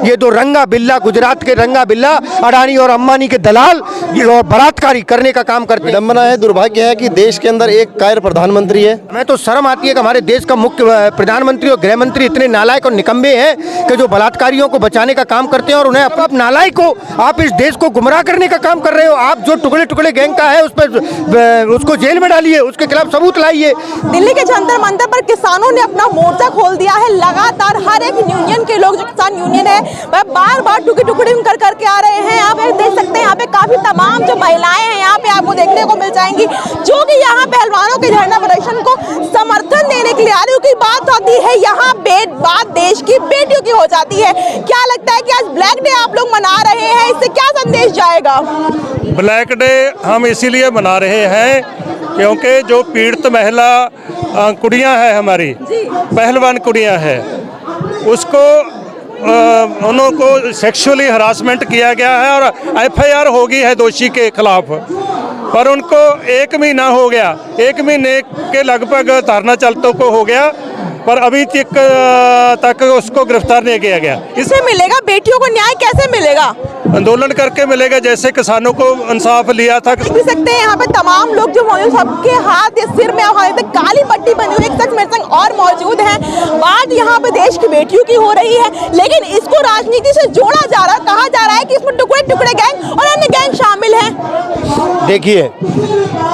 ये दो रंगा बिल्ला, गुजरात के रंगा बिल्ला, अडानी और अंबानी के दलाल और बलात्कारी करने का काम करते हैं। विडंबना है, दुर्भाग्य है कि देश के अंदर एक कायर प्रधानमंत्री है। हमें तो शर्म आती है कि हमारे देश का मुख्य प्रधानमंत्री और गृह मंत्री इतने नालायक और निकम्बे हैं कि जो बलात्कारियों को बचाने का काम करते हैं और उन्हें आप नालायक हो, आप इस देश को गुमराह करने का काम कर रहे हो। आप जो टुकड़े टुकड़े गैंग का है उस पर उसको जेल में डालिए, उसके खिलाफ सबूत लाइए। दिल्ली के जंतर मंतर पर किसानों ने अपना मोर्चा खोल दिया है। लगातार हर एक यूनियन के लोग, जो किसान यूनियन है, वह बार बार टुकड़े टुकड़े कर करके आ रहे हैं। आप देख सकते हैं यहाँ पे काफी तमाम जो महिलाएं हैं यहाँ पे आपको देखने को मिल जाएंगी, जो कि यहाँ पहलवानों के धरना प्रदर्शन को समर्थन देने के लिए आ रही है। बात होती है यहाँ बात देश की बेटियों की हो जाती है। क्या लगता है कि आज ब्लैक डे आप लोग मना रहे हैं, इससे क्या संदेश जाएगा? ब्लैक डे हम इसीलिए मना रहे हैं क्योंकि जो पीड़ित महिला कुड़ियां हैं, हमारी पहलवान कुड़ियां हैं, उसको उनको सेक्सुअली हरासमेंट किया गया है और FIR हो गई है दोषी के खिलाफ, पर उनको 1 महीना हो गया, 1 महीने के लगभग धरना चलते को हो गया, पर अभी तक उसको गिरफ्तार नहीं किया गया। इससे मिलेगा बेटियों को न्याय, कैसे मिलेगा? आंदोलन करके मिलेगा, जैसे किसानों को इंसाफ लिया था। देख सकते हैं यहाँ पे तमाम लोग जो मौजूद, सबके हाथ या सिर में काली पट्टी बनी हुई, एक शख्स मेरे संग और मौजूद हैं। बात यहाँ पे देश की बेटियों की हो रही है, लेकिन इसको राजनीति से जोड़ा जा रहा है। कहा जा रहा है कि इसमें टुकड़े टुकड़े गैंग और अन्य गैंग शामिल हैं। देखिए,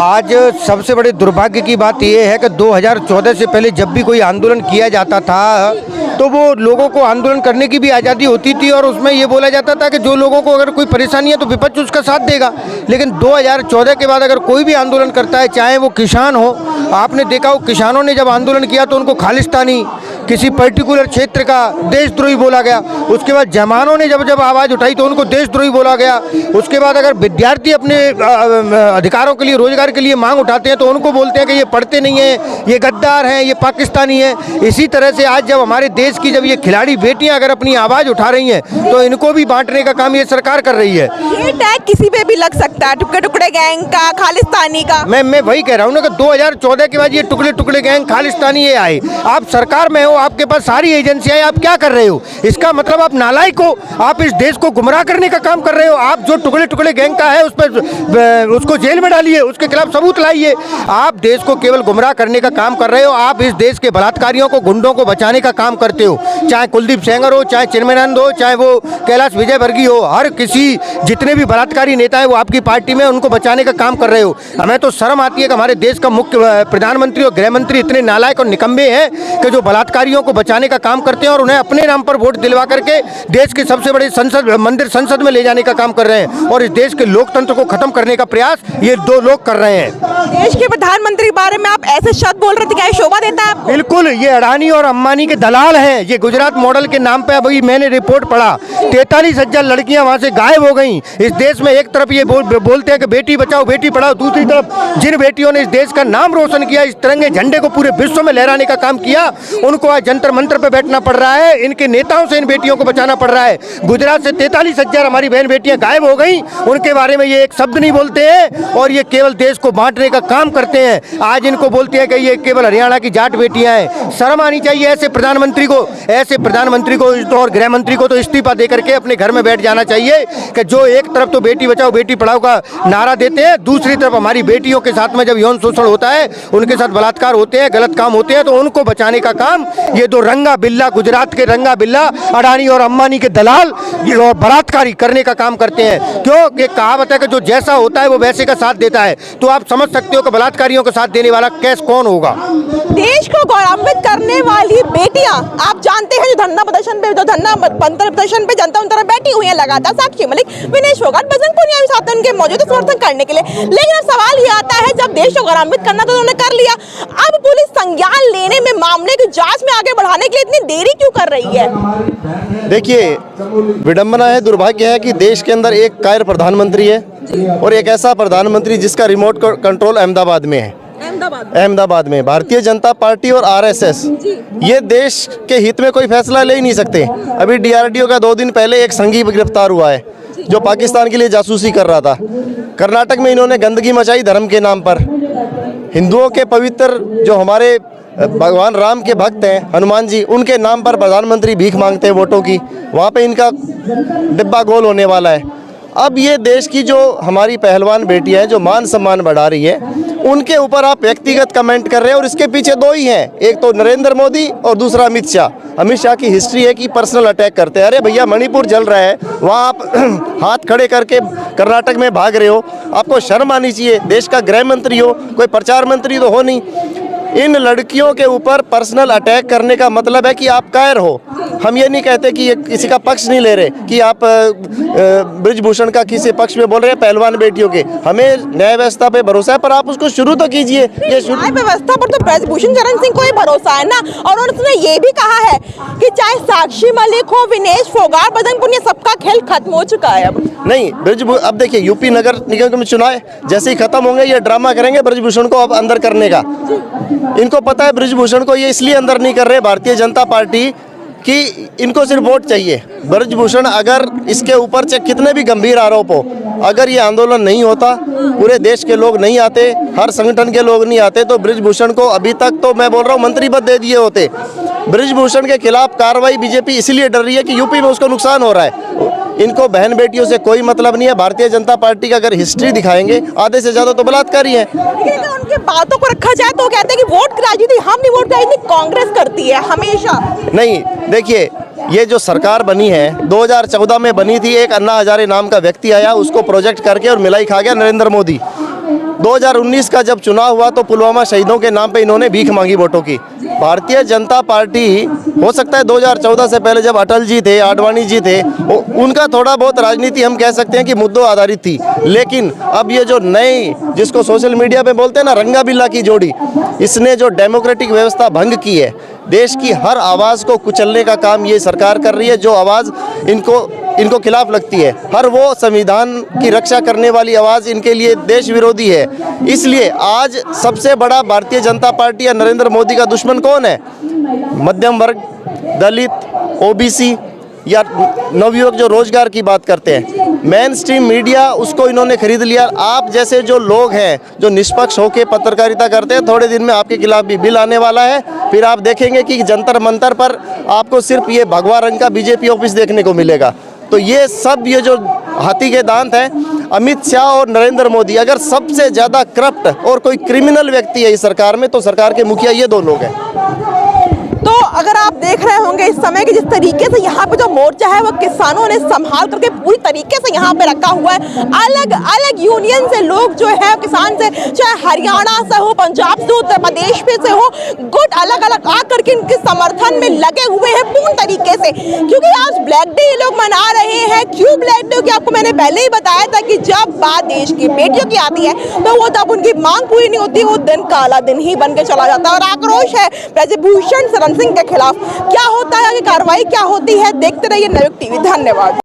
आज सबसे बड़े दुर्भाग्य की बात यह है कि 2014 से पहले जब भी कोई आंदोलन किया जाता था तो वो लोगों को आंदोलन करने की भी आज़ादी होती थी और उसमें ये बोला जाता था कि जो लोगों को अगर कोई परेशानी है तो विपक्ष उसका साथ देगा। लेकिन 2014 के बाद अगर कोई भी आंदोलन करता है, चाहे वो किसान हो, आपने देखा हो किसानों ने जब आंदोलन किया तो उनको खालिस्तानी, किसी पर्टिकुलर क्षेत्र का देशद्रोही बोला गया। उसके बाद जवानों ने जब आवाज़ उठाई तो उनको देशद्रोही बोला गया। उसके बाद अगर विद्यार्थी अपने अधिकारों के लिए, रोजगार के लिए मांग उठाते हैं तो उनको बोलते हैं कि ये पढ़ते नहीं हैं, ये गद्दार हैं, ये पाकिस्तानी हैं। इसी तरह से आज जब हमारे देश की जब ये खिलाड़ी बेटियां अगर अपनी आवाज़ उठा रही हैं तो इनको भी बांटने का काम ये सरकार कर रही है। ये टैग किसी पे भी लग सकता है, टुकड़े टुकड़े गैंग का, खालिस्तानी का। मैं वही कह रहा हूँ ना कि 2014 के बाद ये टुकड़े टुकड़े गैंग, खालिस्तानी ये आए। आप सरकार में हो, आपके पास सारी एजेंसियां, आप क्या कर रहे हो? इसका मतलब आप नालायक हो, आप इस देश को गुमराह करने का काम कर रहे हो। आप जो टुकड़े टुकड़े गैंग का है उस पर उसको जेल में डालिए, उसके खिलाफ सबूत लाइए। आप देश को केवल गुमराह करने का काम कर रहे हो। आप इस देश के बलात्कारियों को, गुंडों को बचाने का काम करते हो, चाहे कुलदीप सेंगर हो, चाहे चिन्मयानंद हो, चाहे वो कैलाश विजयवर्गीय हो। हर किसी, जितने भी बलात्कारी नेता है वो आपकी पार्टी में, उनको बचाने का काम कर रहे हो। हमें तो शर्म आती है कि हमारे देश का मुख्य प्रधानमंत्री और गृह मंत्री इतने नालायक और निकम्बे हैं कि जो बलात्कारियों को बचाने का काम करते हैं और उन्हें अपने नाम पर वोट दिलवा करके देश के सबसे बड़े संसद में ले जाने का काम कर रहे हैं और इस देश के लोकतंत्र को खत्म करने का प्रयास ये दो लोग कर रहे हैं। देश के प्रधानमंत्री के बारे में आप ऐसे शब्द बोल रहे थे, क्या शोभा देता है आपको? बिल्कुल, ये अडानी और अंबानी के दलाल हैं। ये गुजरात मॉडल के नाम पे, अभी मैंने रिपोर्ट पढ़ा, 43,000 लड़कियां वहां से गायब हो गई। इस देश में एक तरफ ये बोलते हैं कि बेटी बचाओ बेटी पढ़ाओ, दूसरी तरफ जिन बेटियों ने इस देश का नाम रोशन किया, इस तिरंगे झंडे को पूरे विश्व में लहराने का काम किया, उनको आज जंतर मंतर पे बैठना पड़ रहा है। इनके नेताओं से इन बेटियों को बचाना पड़ रहा है। गुजरात से 43,000 हमारी बहन बेटियां गायब हो गई, उनके बारे में ये एक शब्द नहीं बोलते हैं और ये केवल देश को बांटने का काम करते हैं। आज इनको बोलते हैं कि ये केवल हरियाणा की जाट बेटियां हैं। शर्म आनी चाहिए ऐसे प्रधानमंत्री को और गृह मंत्री को तो इस्तीफा देकर के अपने घर में बैठ जाना चाहिए कि जो एक तरफ तो बेटी बचाओ बेटी पढ़ाओ का नारा देते हैं, दूसरी तरफ हमारी बेटियों के साथ में जब यौन शोषण होता है, उनके साथ बलात्कार होते हैं, गलत काम होते हैं, तो उनको बचाने का काम ये दो रंगा बिल्ला, गुजरात के रंगा बिल्ला, अडानी और अंबानी के दलाल और बलात्कारी करने का काम करते हैं। क्यों? ये कहावत है कि जो जैसा होता है वो वैसे का साथ देता है। तो आप समझ सकते हो कि बलात्कारियों का साथ देने वाला कैस कौन होगा। देश को गौरवान्वित करने वाली बेटियां, आप जानते हैं, जो धरना प्रदर्शन पे जनता उन तरह बैठी हुई है लगातार, साक्षी मलिक, विनेश फोगाट, बजरंग पुनिया भी साथ उनके मौजूद समर्थन करने के लिए। लेकिन अब सवाल ये आता है, जब देश को गौरवान्वित करना तो उन्होंने कर लिया, अब पुलिस संज्ञान लेने में, मामले की जांच में आगे बढ़ाने के लिए इतनी देरी क्यों कर रही है? देखिए, विडंबना है, दुर्भाग्य है कि देश के अंदर एक कायर प्रधानमंत्री है और एक ऐसा प्रधानमंत्री जिसका रिमोट कंट्रोल अहमदाबाद में है। अहमदाबाद में भारतीय जनता पार्टी और RSS ये देश के हित में कोई फैसला ले ही नहीं सकते। अभी DRDO का 2 दिन पहले एक संघी गिरफ्तार हुआ है जो पाकिस्तान के लिए जासूसी कर रहा था। कर्नाटक में इन्होंने गंदगी मचाई धर्म के नाम पर। हिंदुओं के पवित्र जो हमारे भगवान राम के भक्त हैं हनुमान जी, उनके नाम पर प्रधानमंत्री भीख मांगते हैं वोटों की, वहाँ पे इनका डिब्बा गोल होने वाला है। अब ये देश की जो हमारी पहलवान बेटियां हैं जो मान सम्मान बढ़ा रही है, उनके ऊपर आप व्यक्तिगत कमेंट कर रहे हैं और इसके पीछे दो ही हैं, एक तो नरेंद्र मोदी और दूसरा अमित शाह। अमित शाह की हिस्ट्री है कि पर्सनल अटैक करते हैं। अरे भैया, मणिपुर जल रहा है, वहाँ आप हाथ खड़े करके कर्नाटक में भाग रहे हो, आपको शर्म आनी चाहिए। देश का गृह मंत्री हो, कोई प्रचार मंत्री तो हो नहीं। इन लड़कियों के ऊपर पर्सनल अटैक करने का मतलब है कि आप कायर हो। हम ये नहीं कहते कि ये किसी का पक्ष नहीं ले रहे कि आप ब्रिजभूषण का किसी पक्ष में बोल रहे हैं, पहलवान बेटियों के। हमें न्याय व्यवस्था पे भरोसा है, पर आप उसको शुरू तो कीजिए। ये न्याय व्यवस्था पर तो ब्रिजभूषण शरण सिंह को ही भरोसा है ना। और उन्होंने ये भी कहा है कि चाहे साक्षी मलिक हो, विनेश फोगाट, बजरंग पुनिया, सबका खेल खत्म हो चुका है अब। नहीं, अब देखिए, यूपी नगर निगम में चुनाव जैसे ही खत्म होंगे, ये ड्रामा करेंगे ब्रिजभूषण को अब अंदर करने का। इनको पता है ब्रिजभूषण को ये इसलिए अंदर नहीं कर रहे भारतीय जनता पार्टी कि इनको सिर्फ वोट चाहिए। ब्रिजभूषण अगर इसके ऊपर चाहे कितने भी गंभीर आरोप हो, अगर ये आंदोलन नहीं होता, पूरे देश के लोग नहीं आते, हर संगठन के लोग नहीं आते, तो ब्रिजभूषण को अभी तक तो मैं बोल रहा हूँ मंत्री पद दे दिए होते। ब्रिजभूषण के खिलाफ कार्रवाई बीजेपी इसलिए डर रही है कि यूपी में उसको नुकसान हो रहा है। इनको बहन बेटियों से कोई मतलब नहीं है। भारतीय जनता पार्टी का अगर हिस्ट्री दिखाएंगे, आधे से ज्यादा तो बलात्कारी है। लेकिन अगर उनकी बातों को रखा जाए तो कहते हैं कि वोट की राजनीति हम नहीं, वोट की राजनीति कांग्रेस करती है हमेशा। नहीं, देखिए, ये जो सरकार बनी है 2014 में बनी थी, एक अन्ना हजारे नाम का व्यक्ति आया, उसको प्रोजेक्ट करके और मिलाई खा गया नरेंद्र मोदी। 2019 का जब चुनाव हुआ तो पुलवामा शहीदों के नाम पे इन्होंने भीख मांगी वोटों की। भारतीय जनता पार्टी, हो सकता है 2014 से पहले जब अटल जी थे, आडवाणी जी थे, उनका थोड़ा बहुत राजनीति हम कह सकते हैं कि मुद्दों आधारित थी। लेकिन अब ये जो नई, जिसको सोशल मीडिया पे बोलते हैं ना, रंगा बिल्ला की जोड़ी, इसने जो डेमोक्रेटिक व्यवस्था भंग की है, देश की हर आवाज़ को कुचलने का काम ये सरकार कर रही है। जो आवाज़ इनको खिलाफ लगती है, हर वो संविधान की रक्षा करने वाली आवाज़ इनके लिए देश विरोधी है। इसलिए आज सबसे बड़ा भारतीय जनता पार्टी या नरेंद्र मोदी का दुश्मन कौन है? मध्यम वर्ग, दलित, ओबीसी या नवयुवक जो रोजगार की बात करते हैं। मेन स्ट्रीम मीडिया, उसको इन्होंने खरीद लिया। आप जैसे जो लोग हैं जो निष्पक्ष होकर पत्रकारिता करते हैं, थोड़े दिन में आपके खिलाफ भी बिल आने वाला है। फिर आप देखेंगे कि जंतर मंतर पर आपको सिर्फ ये भगवा रंग का बीजेपी ऑफिस देखने को मिलेगा। तो ये सब, ये जो हाथी के दांत हैं, अमित शाह और नरेंद्र मोदी, अगर सबसे ज़्यादा करप्ट और कोई क्रिमिनल व्यक्ति है इस सरकार में, तो सरकार के मुखिया ये दो लोग हैं। तो अगर आप देख रहे होंगे इस समय कि जिस तरीके से यहाँ पे जो मोर्चा है वो किसानों ने संभाल करके पूरी तरीके से यहाँ पे रखा हुआ है। अलग अलग यूनियन से लोग जो है किसान से, चाहे हरियाणा से हो, पंजाब से हो, उत्तर प्रदेश में से हो, गुट अलग अलग आकर के इनके समर्थन में लगे हुए हैं पूर्ण तरीके से। क्योंकि आज ब्लैक डे ये लोग मना रहे हैं। क्यों ब्लैक डे? कि आपको मैंने पहले ही बताया था कि जब बात देश की बेटियों की आती है तो वो तब उनकी मांग पूरी नहीं होती, वो दिन काला दिन ही बन के चला जाता है। और आक्रोश है ब्रिजभूषण शरण सिंह के खिलाफ। क्या होता है, कार्रवाई क्या होती है, देखते रहिए नवयुग टीवी। धन्यवाद।